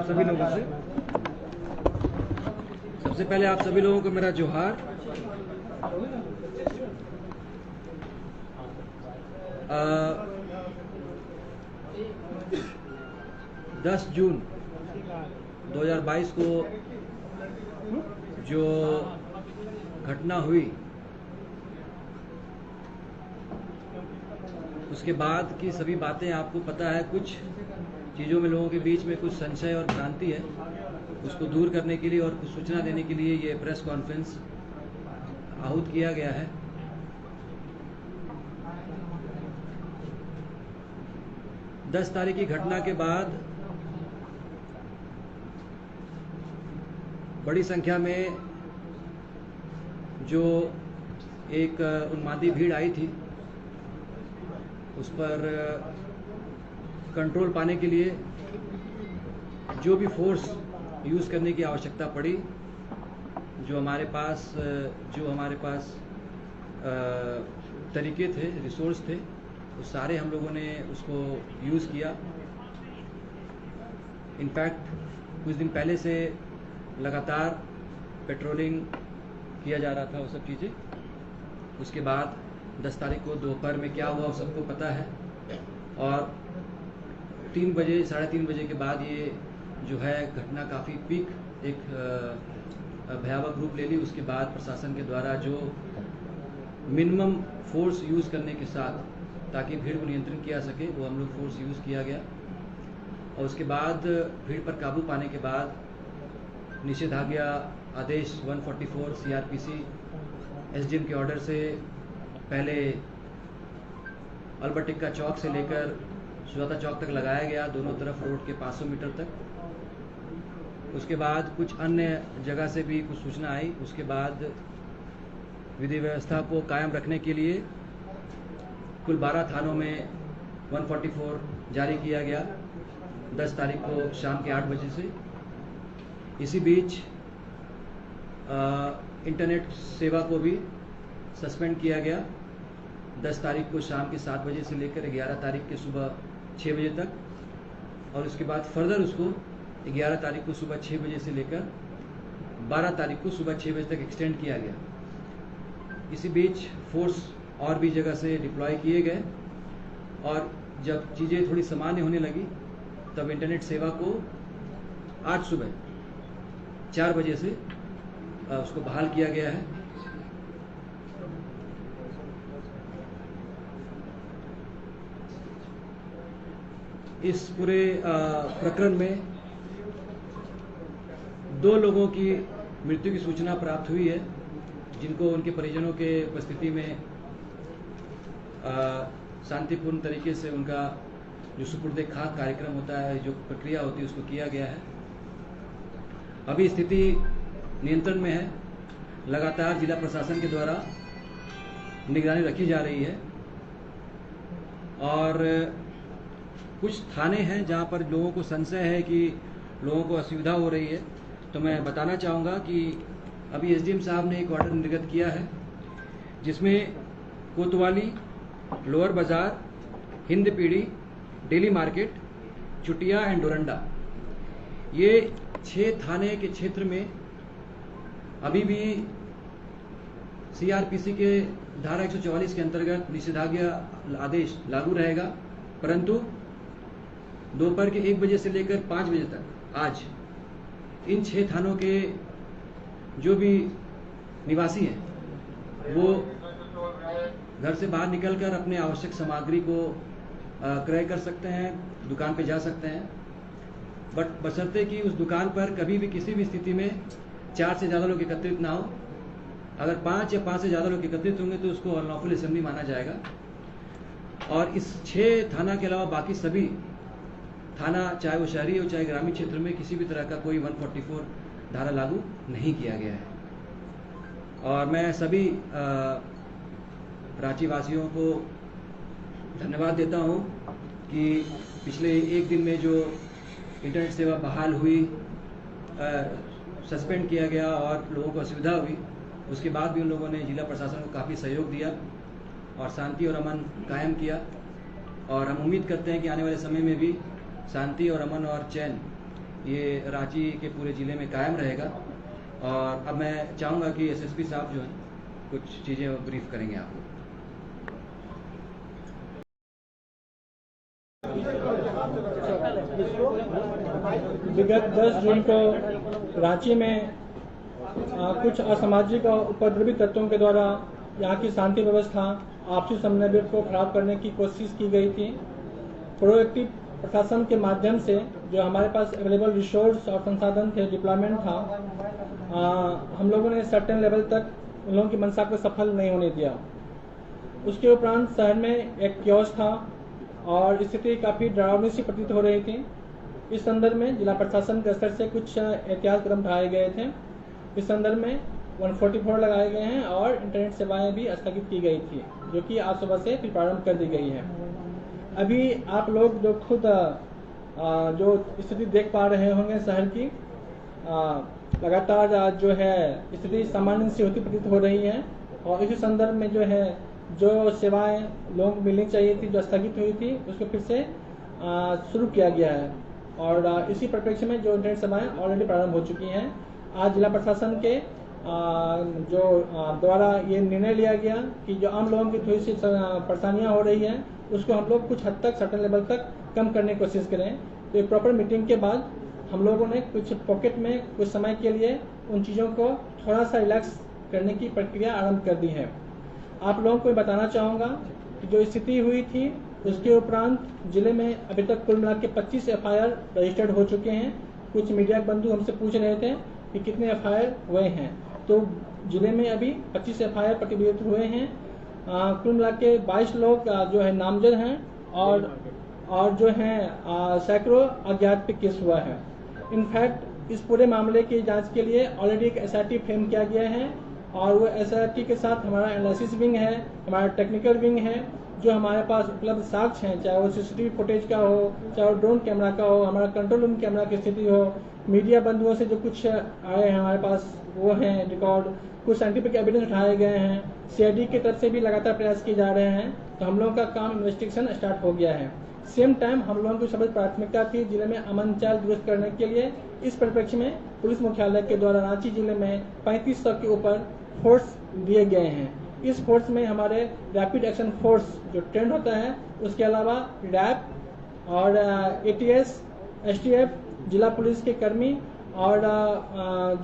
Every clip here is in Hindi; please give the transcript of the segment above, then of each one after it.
सभी लोगों से। सबसे पहले आप सभी लोगों को मेरा जोहार। 10 जून 2022 को जो घटना हुई उसके बाद की सभी बातें आपको पता है। कुछ चीज़ों में लोगों के बीच में कुछ संशय और भ्रांति है, उसको दूर करने के लिए और कुछ सूचना देने के लिए ये प्रेस कॉन्फ्रेंस आहूत किया गया है। दस तारीख की घटना के बाद बड़ी संख्या में जो एक उन्मादी भीड़ आई थी उस पर कंट्रोल पाने के लिए जो भी फोर्स यूज़ करने की आवश्यकता पड़ी, जो हमारे पास तरीके थे, रिसोर्स थे, वो सारे हम लोगों ने उसको यूज़ किया। इनफैक्ट कुछ दिन पहले से लगातार पेट्रोलिंग किया जा रहा था, वो सब चीज़ें। उसके बाद 10 तारीख को दोपहर में क्या हुआ वो सबको पता है। और 3 बजे, 3:30 बजे के बाद ये जो है घटना काफ़ी पीक एक भयावह रूप ले ली। उसके बाद प्रशासन के द्वारा जो मिनिमम फोर्स यूज़ करने के साथ ताकि भीड़ को नियंत्रित किया सके, वो हम लोग फोर्स यूज़ किया गया। और उसके बाद भीड़ पर काबू पाने के बाद निषेधाज्ञा आदेश 144 CRPC SDM के ऑर्डर से पहले अल्बर्ट एक्का चौक से लेकर सुजाता चौक तक लगाया गया, दोनों तरफ रोड के 500 मीटर तक। उसके बाद कुछ अन्य जगह से भी कुछ सूचना आई। उसके बाद विधि व्यवस्था को कायम रखने के लिए कुल 12 थानों में 144 जारी किया गया 10 तारीख को शाम के 8 बजे से। इसी बीच इंटरनेट सेवा को भी सस्पेंड किया गया 10 तारीख को शाम के 7 बजे से लेकर 11 तारीख के सुबह 6 बजे तक। और उसके बाद फर्दर उसको 11 तारीख को सुबह 6 बजे से लेकर 12 तारीख को सुबह 6 बजे तक एक्सटेंड किया गया। इसी बीच फोर्स और भी जगह से डिप्लॉय किए गए और जब चीज़ें थोड़ी सामान्य होने लगी तब इंटरनेट सेवा को आज सुबह 4 बजे से उसको बहाल किया गया है। इस पूरे प्रकरण में 2 लोगों की मृत्यु की सूचना प्राप्त हुई है, जिनको उनके परिजनों के उपस्थिति में शांतिपूर्ण तरीके से उनका जो सुपुर्द खाक कार्यक्रम होता है, जो प्रक्रिया होती है, उसको किया गया है। अभी स्थिति नियंत्रण में है। लगातार जिला प्रशासन के द्वारा निगरानी रखी जा रही है और कुछ थाने हैं जहां पर लोगों को संशय है कि लोगों को असुविधा हो रही है। तो मैं बताना चाहूँगा कि अभी SDM साहब ने एक ऑर्डर निर्गत किया है जिसमें कोतवाली, लोअर बाजार, हिंद पीढ़ी, daily market, Chutia and Doranda, ये 6 थाने के क्षेत्र में अभी भी CRPC के धारा 144 के अंतर्गत निषेधाज्ञा आदेश लागू रहेगा। परंतु दोपहर के 1 बजे से लेकर 5 बजे तक आज इन 6 थानों के जो भी निवासी हैं वो घर से बाहर निकलकर अपने आवश्यक सामग्री को क्रय कर सकते हैं, दुकान पे जा सकते हैं। बट बशर्ते कि उस दुकान पर कभी भी किसी भी स्थिति में 4 से ज़्यादा लोग एकत्रित ना हो। अगर 5 या 5 से ज़्यादा लोग एकत्रित होंगे तो उसको अनलॉफुल असेंबली माना जाएगा। और इस 6 थाना के अलावा बाकी सभी थाना, चाहे वो शहरी हो चाहे ग्रामीण क्षेत्र में, किसी भी तरह का कोई 144 धारा लागू नहीं किया गया है। और मैं सभी रांची वासियों को धन्यवाद देता हूं कि पिछले 1 दिन में जो इंटरनेट सेवा बहाल हुई, सस्पेंड किया गया और लोगों को असुविधा हुई, उसके बाद भी उन लोगों ने जिला प्रशासन को काफ़ी सहयोग दिया और शांति और अमन कायम किया। और हम उम्मीद करते हैं कि आने वाले समय में भी शांति और अमन और चैन ये रांची के पूरे ज़िले में कायम रहेगा। और अब मैं चाहूँगा कि एसएसपी साहब जो हैं कुछ चीज़ें ब्रीफ करेंगे आपको। विगत 10 जून को रांची में कुछ असामाजिक और उपद्रवी तत्वों के द्वारा यहाँ की शांति व्यवस्था, आपसी समन्वय को खराब करने की कोशिश की गई थी। प्रोएक्टिव प्रशासन के माध्यम से जो हमारे पास अवेलेबल रिसोर्स और संसाधन थे, डिप्लॉयमेंट था, हम लोगों ने सर्टेन लेवल तक उन लोगों की मंशा को सफल नहीं होने दिया। उसके उपरांत शहर में एक क्योस था और स्थिति काफ़ी डरावनी सी प्रतीत हो रही थी। इस संदर्भ में जिला प्रशासन के स्तर से कुछ एहतियात कदम उठाए गए थे। इस संदर्भ में 144 लगाए गए हैं और इंटरनेट सेवाएं भी स्थगित की गई थी, जो कि आज सुबह से फिर प्रारंभ कर दी गई है। अभी आप लोग जो खुद जो स्थिति देख पा रहे होंगे शहर की, लगातार जो है स्थिति सामान्य सी होती प्रतीत हो रही है। और इसी संदर्भ में जो है जो सेवाएं लोगों को मिलनी चाहिए थी, जो स्थगित हुई थी, उसको फिर से शुरू किया गया है। और इसी परिप्रेक्ष्य में जो इंटरनेट सेवाएं ऑलरेडी प्रारंभ हो चुकी हैं। आज जिला प्रशासन के जो द्वारा ये निर्णय लिया गया कि जो आम लोगों की थोड़ी सी परेशानियां हो रही हैं, उसको हम लोग कुछ हद तक सर्टेन लेवल तक कम करने की कोशिश करें। तो एक प्रॉपर मीटिंग के बाद हम लोगों ने कुछ पॉकेट में कुछ समय के लिए उन चीज़ों को थोड़ा सा रिलैक्स करने की प्रक्रिया आरंभ कर दी है। आप लोगों को बताना चाहूँगा कि जो स्थिति हुई थी उसके उपरांत जिले में अभी तक कुल मिला के 25 FIR रजिस्टर्ड हो चुके हैं। कुछ मीडिया बंधु हमसे पूछ रहे थे कि कितने FIR हुए हैं, तो जिले में अभी 25 FIR प्रतिबंधित हुए हैं। कुल मिला के 22 लोग जो है नामजद हैं और जो है सैकड़ों अज्ञात पे केस हुआ है। इनफैक्ट इस पूरे मामले की जांच के लिए ऑलरेडी एक SIT फ्रेम किया गया है और वो SIT के साथ हमारा एनालिसिस विंग है, हमारा टेक्निकल विंग है। जो हमारे पास उपलब्ध साक्ष्य हैं, चाहे वो CCTV फुटेज का हो, चाहे वो ड्रोन कैमरा का हो, हमारा कंट्रोल रूम कैमरा की स्थिति हो, मीडिया बंधुओं से जो कुछ आए हैं हमारे पास वो हैं रिकॉर्ड, कुछ साइंटिफिक एविडेंस उठाए गए हैं, CID की तरफ से भी लगातार प्रयास किए जा रहे हैं। तो हम लोगों का काम इन्वेस्टिगेशन स्टार्ट हो गया है। सेम टाइम हम लोगों की सबसे प्राथमिकता थी जिले में अमन चाल दुरुस्त करने के लिए। इस परिप्रेक्ष्य में पुलिस मुख्यालय के द्वारा रांची जिले में 3500 के ऊपर फोर्स दिए गए हैं। इस फोर्स में हमारे रैपिड एक्शन फोर्स जो ट्रेंड होता है, उसके अलावा रैप और ATS, STF, जिला पुलिस के कर्मी और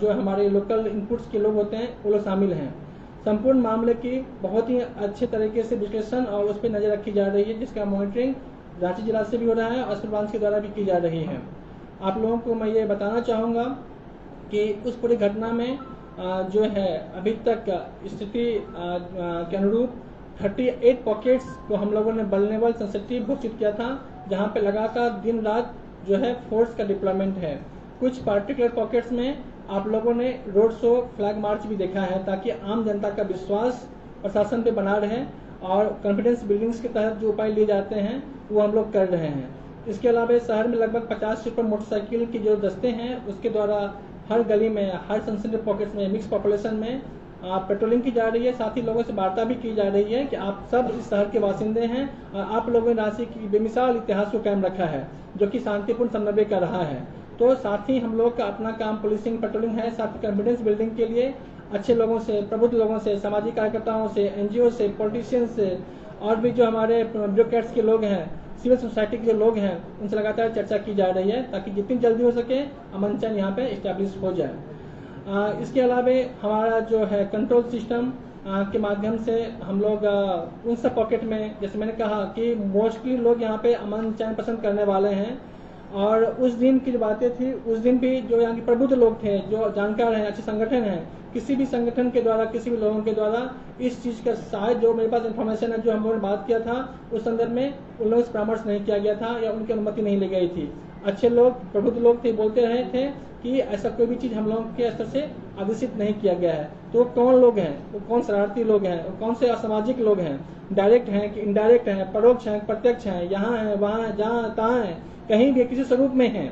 जो हमारे लोकल इनपुट्स के लोग होते हैं वो लोग शामिल हैं। संपूर्ण मामले की बहुत ही अच्छे तरीके से विश्लेषण और उस पर नजर रखी जा रही है, जिसका मॉनिटरिंग रांची जिला से भी हो रहा है और अस्पताल ब्रांच के द्वारा भी की जा रही है। आप लोगों को मैं ये बताना चाहूँगा कि उस पूरी घटना में जो है अभी तक स्थिति के अनुरूप 38 पॉकेट्स को हम लोगों ने वल्नरेबल सेंसिटिव घोषित किया था, जहां पे लगातार दिन रात जो है फोर्स का डिप्लॉयमेंट है। कुछ पार्टिकुलर पॉकेट्स में आप लोगों ने रोड शो, फ्लैग मार्च भी देखा है, ताकि आम जनता का विश्वास प्रशासन पे बना रहे और कॉन्फिडेंस बिल्डिंग्स के तहत जो उपाय लिए जाते हैं वो हम लोग कर रहे हैं। इसके अलावा शहर में लगभग 50 से ऊपर मोटरसाइकिल की जो दस्ते हैं, उसके द्वारा हर गली में, हर सेंसिटिव पॉकेट्स में, मिक्स पॉपुलेशन में पेट्रोलिंग की जा रही है। साथ ही लोगों से वार्ता भी की जा रही है कि आप सब इस शहर के बासिंदे हैं और आप लोगों ने रांची की बेमिसाल इतिहास को कायम रखा है, जो कि शांतिपूर्ण समन्वय कर रहा है। तो साथ ही हम लोग का अपना काम पुलिसिंग, पेट्रोलिंग है। साथ ही कॉन्फिडेंस बिल्डिंग के लिए अच्छे लोगों से, प्रबुद्ध लोगों से, सामाजिक कार्यकर्ताओं से, NGO से, पॉलिटिशियंस से और भी जो हमारे ब्यूरोक्रेट्स के लोग हैं, सिविल सोसाइटी के जो लोग हैं, उनसे लगातार चर्चा की जा रही है, ताकि जितनी जल्दी हो सके अमन चैन यहाँ पे इस्टेब्लिश हो जाए। इसके अलावा हमारा जो है कंट्रोल सिस्टम के माध्यम से हम लोग उन सब पॉकेट में, जैसे मैंने कहा कि मोस्टली लोग यहाँ पे अमन चैन पसंद करने वाले हैं। और उस दिन की जो बातें थी, उस दिन भी जो यहाँ के प्रबुद्ध लोग थे, जो जानकार हैं, अच्छे संगठन हैं, किसी भी संगठन के द्वारा, किसी भी लोगों के द्वारा इस चीज का शायद जो मेरे पास इन्फॉर्मेशन है, जो हम लोगों ने बात किया था, उस संदर्भ में उन लोगों से परामर्श नहीं किया गया था या उनकी अनुमति नहीं ली गई थी। अच्छे लोग, प्रबुद्ध लोग थे, बोलते रहे थे कि ऐसा कोई भी चीज हम लोगों के स्तर से आदेशित नहीं किया गया है। तो कौन लोग हैं, वो कौन शरारती लोग हैं, वो कौन से असामाजिक लोग हैं, डायरेक्ट हैं कि इनडायरेक्ट हैं, परोक्ष हैं, प्रत्यक्ष हैं, यहाँ है, वहाँ है, जहाँ तहाँ है, कहीं भी किसी स्वरूप में है।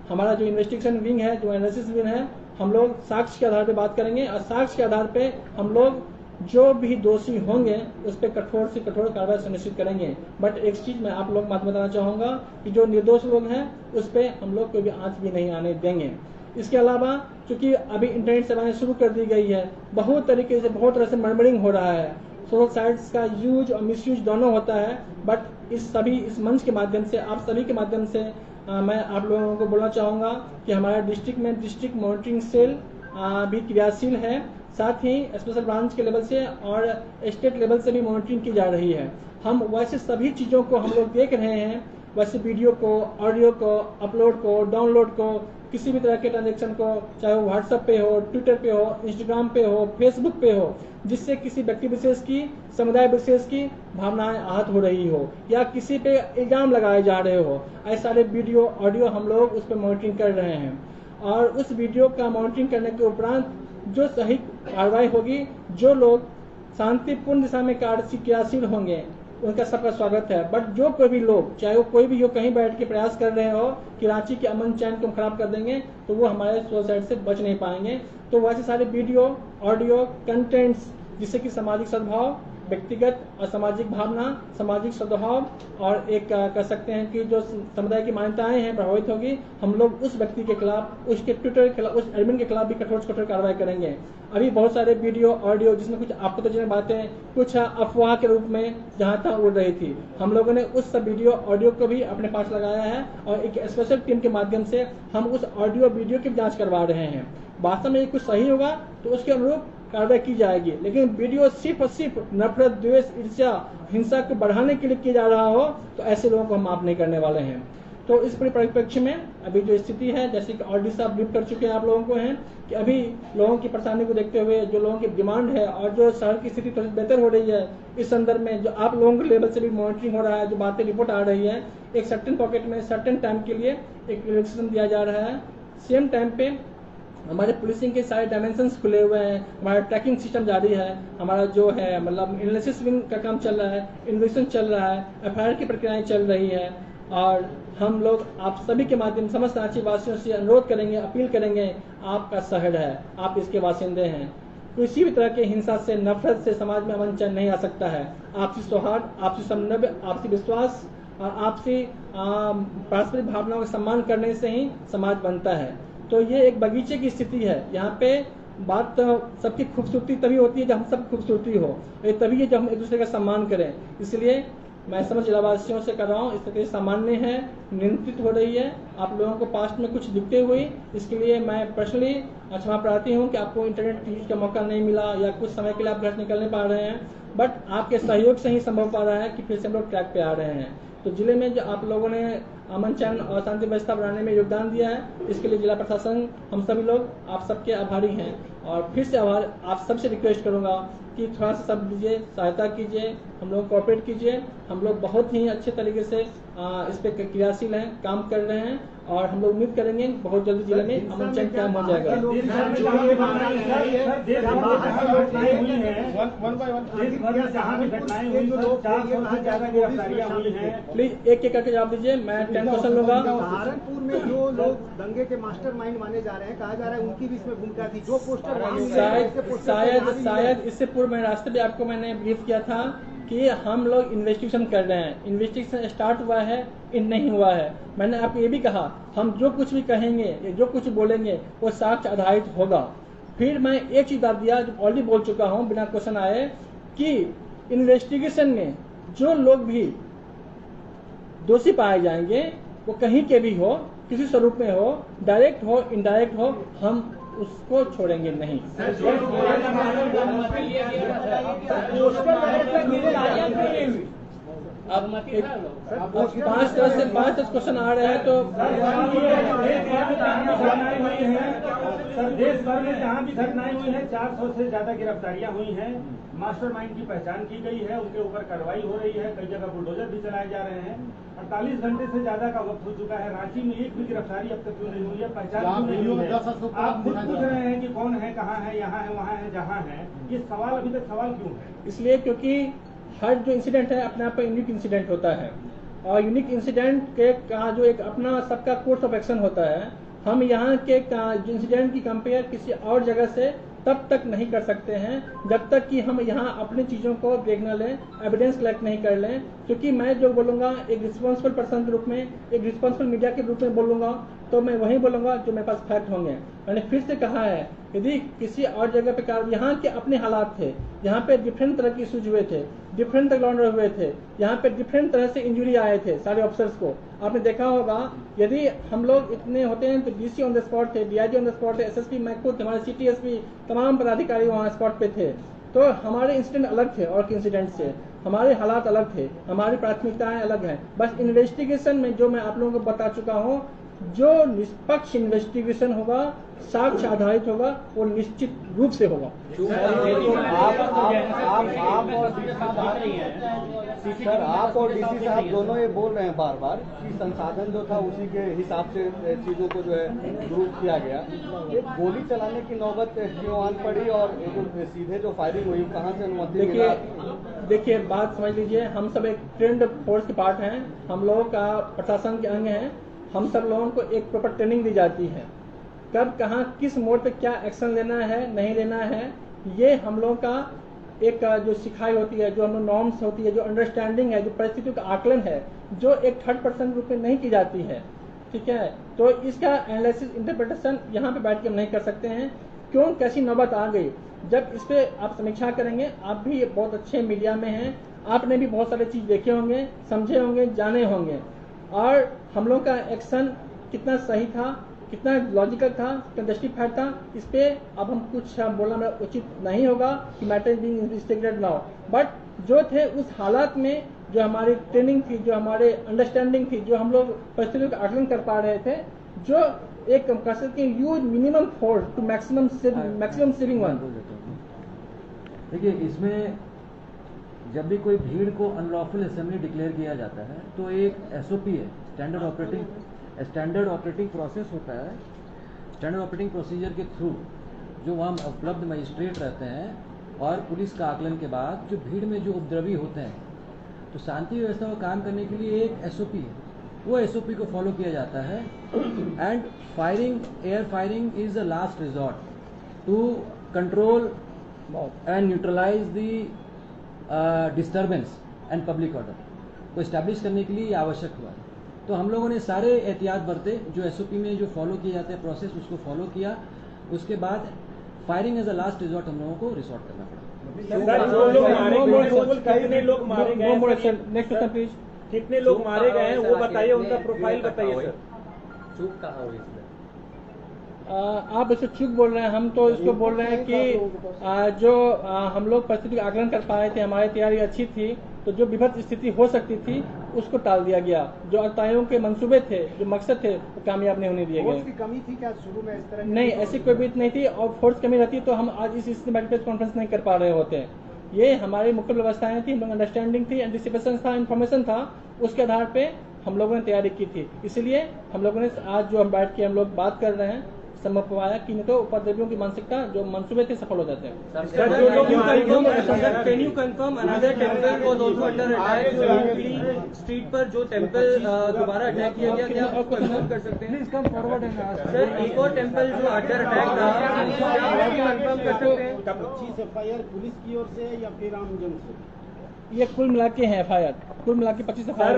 हमारा जो इन्वेस्टिगेशन विंग है, जो एनालिसिस विंग है, हम लोग साक्ष्य के आधार पे बात करेंगे और साक्ष्य के आधार पे हम लोग जो भी दोषी होंगे उस पर कठोर से कठोर कार्रवाई सुनिश्चित करेंगे। बट एक चीज मैं आप लोग बात बताना चाहूंगा कि जो निर्दोष लोग हैं उस पर हम लोग कोई भी आंच भी नहीं आने देंगे। इसके अलावा चूंकि अभी इंटरनेट सेवाएं शुरू कर दी गई है, बहुत तरीके से बहुत तरह से मर्मरिंग हो रहा है, सोशल साइट्स का यूज और मिसयूज दोनों होता है। बट इस मंच के माध्यम से, आप सभी के माध्यम से मैं आप लोगों को बोलना चाहूंगा कि हमारा डिस्ट्रिक्ट में डिस्ट्रिक्ट मॉनिटरिंग सेल भी क्रियाशील है। साथ ही स्पेशल ब्रांच के लेवल से और स्टेट लेवल से भी मॉनिटरिंग की जा रही है। हम वैसे सभी चीज़ों को हम लोग देख रहे हैं, वैसे वीडियो को, ऑडियो को, अपलोड को, डाउनलोड को, किसी भी तरह के ट्रांजेक्शन को, चाहे वो व्हाट्सएप पे हो, ट्विटर पे हो, इंस्टाग्राम पे हो, फेसबुक पे हो, जिससे किसी व्यक्ति विशेष की, समुदाय विशेष की भावनाएं आहत हो रही हो या किसी पे इल्जाम लगाए जा रहे हो, ऐसे सारे वीडियो ऑडियो हम लोग उस पर मॉनिटरिंग कर रहे हैं। और उस वीडियो का मॉनिटरिंग करने के उपरांत जो सही कार्रवाई होगी, जो लोग शांतिपूर्ण दिशा में क्रियाशील होंगे उनका सबका स्वागत है। बट जो कोई भी लोग, चाहे वो कोई भी हो, कहीं बैठ के प्रयास कर रहे हो कि रांची के अमन चैन को खराब कर देंगे, तो वो हमारे सोसाइटी से बच नहीं पाएंगे। तो वैसे सारे वीडियो ऑडियो कंटेंट्स जिससे कि सामाजिक सद्भाव, व्यक्तिगत और सामाजिक भावना, सामाजिक सद्भाव और एक कह सकते हैं कि जो समुदाय की मान्यताएं हैं प्रभावित होगी, हम लोग उस व्यक्ति के खिलाफ, उसके ट्विटर के खिलाफ, उस एडमिन के खिलाफ भी कठोर से कठोर कार्रवाई करेंगे। अभी बहुत सारे वीडियो ऑडियो जिसमें कुछ आपत्तिजनक बातें, कुछ अफवाह के रूप में जहां तहां उड़ रही थी, हम लोगों ने उस सब वीडियो ऑडियो को भी अपने पास लगाया है और एक स्पेशल टीम के माध्यम से हम उस ऑडियो वीडियो की जांच करवा रहे हैं। वास्तव में ये कुछ सही होगा तो उसके अनुरूप कार्रवाई की जाएगी, लेकिन वीडियो सिर्फ और सिर्फ नफरत, द्वेष, ईर्ष्या, हिंसा को बढ़ाने के लिए किया जा रहा हो तो ऐसे लोगों को हम माफ नहीं करने वाले हैं। तो इस परिप्रेक्ष्य में अभी जो स्थिति है, जैसे कि ऑलरेडी साहब ब्रीफ कर चुके हैं आप लोगों को, हैं कि अभी लोगों की परेशानी को देखते हुए जो लोगों की डिमांड है और जो शहर की स्थिति थोड़ी बेहतर हो रही है, इस संदर्भ में जो आप लोगों के लेवल से भी मॉनिटरिंग हो रहा है, जो बातें रिपोर्ट आ रही है, एक सर्टेन पॉकेट में सर्टेन टाइम के लिए एक रिलैक्सेशन दिया जा रहा है। सेम टाइम पे हमारे पुलिसिंग के सारे डायमेंशंस खुले हुए हैं, हमारा ट्रैकिंग सिस्टम जारी है, हमारा जो है मतलब एनालिसिस विंग का काम चल रहा है, इन्वेस्टिगेशन चल रहा है, एफआईआर की प्रक्रियाएं चल रही है। और हम लोग आप सभी के माध्यम समस्त रांची वासियों से अनुरोध करेंगे, अपील करेंगे, आपका शहर है, आप इसके वासिंदे हैं, किसी भी तरह के हिंसा से, नफरत से समाज में अमन चैन नहीं आ सकता है। आपसी सौहार्द, आपसी समन्वय, आपसी विश्वास और आपसी पारस्परिक भावनाओं का सम्मान करने से ही समाज बनता है। तो ये एक बगीचे की स्थिति है, यहाँ पे बात तो सबकी खूबसूरती तभी होती है जब हम सब खूबसूरती हो, तभी है जब हम एक दूसरे का सम्मान करें। इसलिए मैं समझ जिलावासियों से कर रहा हूँ, स्थिति सामान्य है, नियंत्रित हो रही है। आप लोगों को पास्ट में कुछ दिखते हुई, इसके लिए मैं पर्सनली क्षमा प्रार्थी हूँ कि आपको इंटरनेट यूज का मौका नहीं मिला या कुछ समय के लिए आप घर से निकल नहीं पा रहे हैं, बट आपके सहयोग से ही संभव पा रहा है कि फिर से हम लोग ट्रैक पे आ रहे हैं। तो जिले में जो आप लोगों ने अमन चैन और शांति व्यवस्था बनाने में योगदान दिया है, इसके लिए जिला प्रशासन, हम सभी लोग आप सबके आभारी हैं। और फिर से आभार आप सबसे रिक्वेस्ट करूंगा कि थोड़ा सा सब दीजिए, सहायता कीजिए, हम लोग कोऑपरेट कीजिए। हम लोग बहुत ही अच्छे तरीके से इस पे क्रियाशील हैं, काम कर रहे हैं और हम लोग उम्मीद करेंगे बहुत जल्दी जिले में अमन चैन काम हो जाएगा। प्लीज एक एक करके जवाब दीजिए, मैं 10 क्वेश्चन लूंगा। सहारनपुर में जो लोग दंगे के मास्टरमाइंड माने जा रहे हैं, कहा जा रहा है उनकी भी इसमें भूमिका थी, जो पोस्टर शायद इससे पूर्व मैं रास्ते पे आपको मैंने ब्रीफ किया था कि हम लोग इन्वेस्टिगेशन कर रहे हैं, इन्वेस्टिगेशन स्टार्ट हुआ है, इन नहीं हुआ है। मैंने आपको ये भी कहा हम जो कुछ भी कहेंगे या जो कुछ बोलेंगे वो साक्ष्य आधारित होगा। फिर मैं एक चीज बता दिया जो ऑलरेडी बोल चुका हूँ बिना क्वेश्चन आए कि इन्वेस्टिगेशन में जो लोग भी दोषी पाए जाएंगे वो कहीं के भी हो, किसी स्वरूप में हो, डायरेक्ट हो, इनडायरेक्ट हो, हम उसको छोड़ेंगे नहीं। अब 5-10 क्वेश्चन आ रहे हैं तो देश भर में जहाँ भी घटनाएं हुई हैं 400 से ज्यादा गिरफ्तारियां हुई हैं, मास्टरमाइंड की पहचान की गई है, उनके ऊपर कार्रवाई हो रही है, कई जगह बुलडोजर भी चलाए जा रहे हैं। 48 घंटे से ज्यादा का वक्त हो चुका है, रांची में एक भी गिरफ्तारी अब तक क्यों नहीं हुई है, पहचान क्यों नहीं हुई है? आप खुद पूछ रहे हैं कि कौन है, कहाँ है, यहाँ है, वहाँ है, जहाँ है, ये सवाल अभी तक सवाल क्यों है? इसलिए क्योंकि हर जो इंसिडेंट है अपने आप पर यूनिक इंसिडेंट होता है और यूनिक इंसिडेंट के का जो एक अपना सबका कोर्स ऑफ एक्शन होता है। हम यहाँ के इंसिडेंट की कंपेयर किसी और जगह से तब तक नहीं कर सकते हैं जब तक कि हम यहाँ अपनी चीज़ों को देख न लें, एविडेंस कलेक्ट नहीं कर लें। क्योंकि मैं जो बोलूँगा एक रिस्पॉन्सिबल पर्सन के रूप में, एक रिस्पॉन्सिबल मीडिया के रूप में बोलूँगा तो मैं वही बोलूँगा जो मेरे पास फैक्ट होंगे। मैंने फिर से कहा है, यदि किसी और जगह पे यहाँ के अपने हालात थे, यहाँ पे डिफरेंट तरह के इशूज हुए थे, डिफरेंट लॉन्डर हुए थे, यहाँ पे डिफरेंट तरह से इंजरी आए थे सारे ऑफिसर्स को। आपने देखा होगा यदि हम लोग इतने होते हैं तो डीसी ऑन द स्पॉट थे, डीआईजी ऑन द स्पॉट थे, एसएसपी, मैं खुद, हमारे सीटीएसपी, तमाम पदाधिकारी वहाँ स्पॉट पे थे। तो हमारे इंसिडेंट अलग थे और इंसिडेंट से, हमारे हालात अलग थे, हमारी प्राथमिकताएं अलग हैं। बस इन्वेस्टिगेशन में जो मैं आप लोगों को बता चुका हूँ, जो निष्पक्ष इन्वेस्टिगेशन होगा, साक्ष्य आधारित होगा, वो निश्चित रूप से होगा। सर, आप और डीसी साहब दोनों ये बोल रहे हैं बार बार कि संसाधन जो था उसी के हिसाब से चीजों को जो है ग्रुप किया गया। ये गोली चलाने की नौबत क्यों आन पड़ी और सीधे जो फायरिंग हुई कहाँ से अनुमति मिला? देखिए बात समझ लीजिए, हम सब एक ट्रेंड फोर्स के पार्ट हैं, हम लोगों का प्रशासन के अंग हैं। हम सब लोगों को एक प्रॉपर ट्रेनिंग दी जाती है, कब कहाँ किस मोड पे क्या एक्शन लेना है नहीं लेना है, ये हम लोगों का एक जो सिखाई होती है, जो हम लोग नॉर्म्स होती है, जो अंडरस्टैंडिंग है, जो परिस्थितियों का आकलन है, जो एक थर्ड पर्सन रूप में नहीं की जाती है। ठीक है, तो इसका एनालिसिस इंटरप्रिटेशन यहाँ पे बैठ के हम नहीं कर सकते हैं। क्यों कैसी नौबत आ गई, जब इस पे आप समीक्षा करेंगे, आप भी बहुत अच्छे मीडिया में हैं, आपने भी बहुत सारे चीज देखे होंगे, समझे होंगे, जाने होंगे, और हम लोग का एक्शन कितना सही था, कितना लॉजिकल था, कितना जस्टिफाइड था, इस पे अब हम कुछ बोलना मेरा उचित नहीं होगा कि matter is being investigated now. But जो थे उस हालात में, जो हमारी ट्रेनिंग थी, जो हमारे अंडरस्टैंडिंग थी, जो हम लोग परिस्थितियों का आकलन कर पा रहे थे, जो एक कह सकते हैं use minimum force to maximum saving one. देखिए, इसमें जब भी कोई भीड़ को अनलॉफुल असेंबली डिक्लेयर किया जाता है तो एक एसओपी है, स्टैंडर्ड ऑपरेटिंग प्रोसेस होता है। स्टैंडर्ड ऑपरेटिंग प्रोसीजर के थ्रू जो वहाँ उपलब्ध मजिस्ट्रेट रहते हैं और पुलिस का आकलन के बाद जो भीड़ में जो उपद्रवी होते हैं, तो शांति व्यवस्था को काम करने के लिए एक एसओपी है, वो एसओपी को फॉलो किया जाता है। And firing, air firing is the last resort to control and neutralize the disturbance and public order को इस्टेब्लिश करने के लिए आवश्यक हुआ। तो हम लोगों ने सारे एहतियात बरते, जो एसओपी में जो फॉलो किए जाते हैं प्रोसेस, उसको फॉलो किया। उसके बाद firing as a last resort हम लोगों को रिसोर्ट करना पड़ा। कितने लोग मारे गए, कितने लोग मारे गए हैं वो बताइए, उनका प्रोफाइल बताइए सर। चूक कहाँ हुई इसमें? आप इसे चूक बोल रहे हैं, हम तो इसको बोल रहे हैं कि जो हम लोग परिस्थिति का आकलन कर पाए थे, हमारी तैयारी अच्छी थी, तो जो विभत्स स्थिति हो सकती थी उसको टाल दिया गया। जो अल्ताइयों के मंसूबे थे, जो मकसद थे, वो कामयाब नहीं होने दिए गए। फोर्स की कमी थी क्या शुरू में इस तरह? नहीं, ऐसी कोई बात नहीं थी, और फोर्स कमी रहती तो हम आज इस प्रेस कॉन्फ्रेंस नहीं कर पा रहे होते। ये हमारी मुख्य व्यवस्थाएं थी, हम लोग अंडरस्टैंडिंग थी, एंटिसिपेशन था, इन्फॉर्मेशन था, उसके आधार पे हम लोगों ने तैयारी की थी। इसलिए हम लोगों ने आज जो हम बैठ के हम लोग बात कर रहे हैं, संभव पाया कि नहीं तो उपद्रवियों की मानसिकता, जो मंसूबे थे, सफल हो जाते हैं। Can you confirm another temple was also under attack? Street पर जो टेम्पल दोबारा अटैक किया गया, क्या आप कंफर्म कर सकते हैं? सर, एक और टेम्पल जो अंडर अटैक था, कंफर्म कर सकते हैं? 25 एफआईआर पुलिस की ओर से या फिर आम जन से? ये कुल मिला के है एफआईआर, कुल मिला के 25 एफआईआर।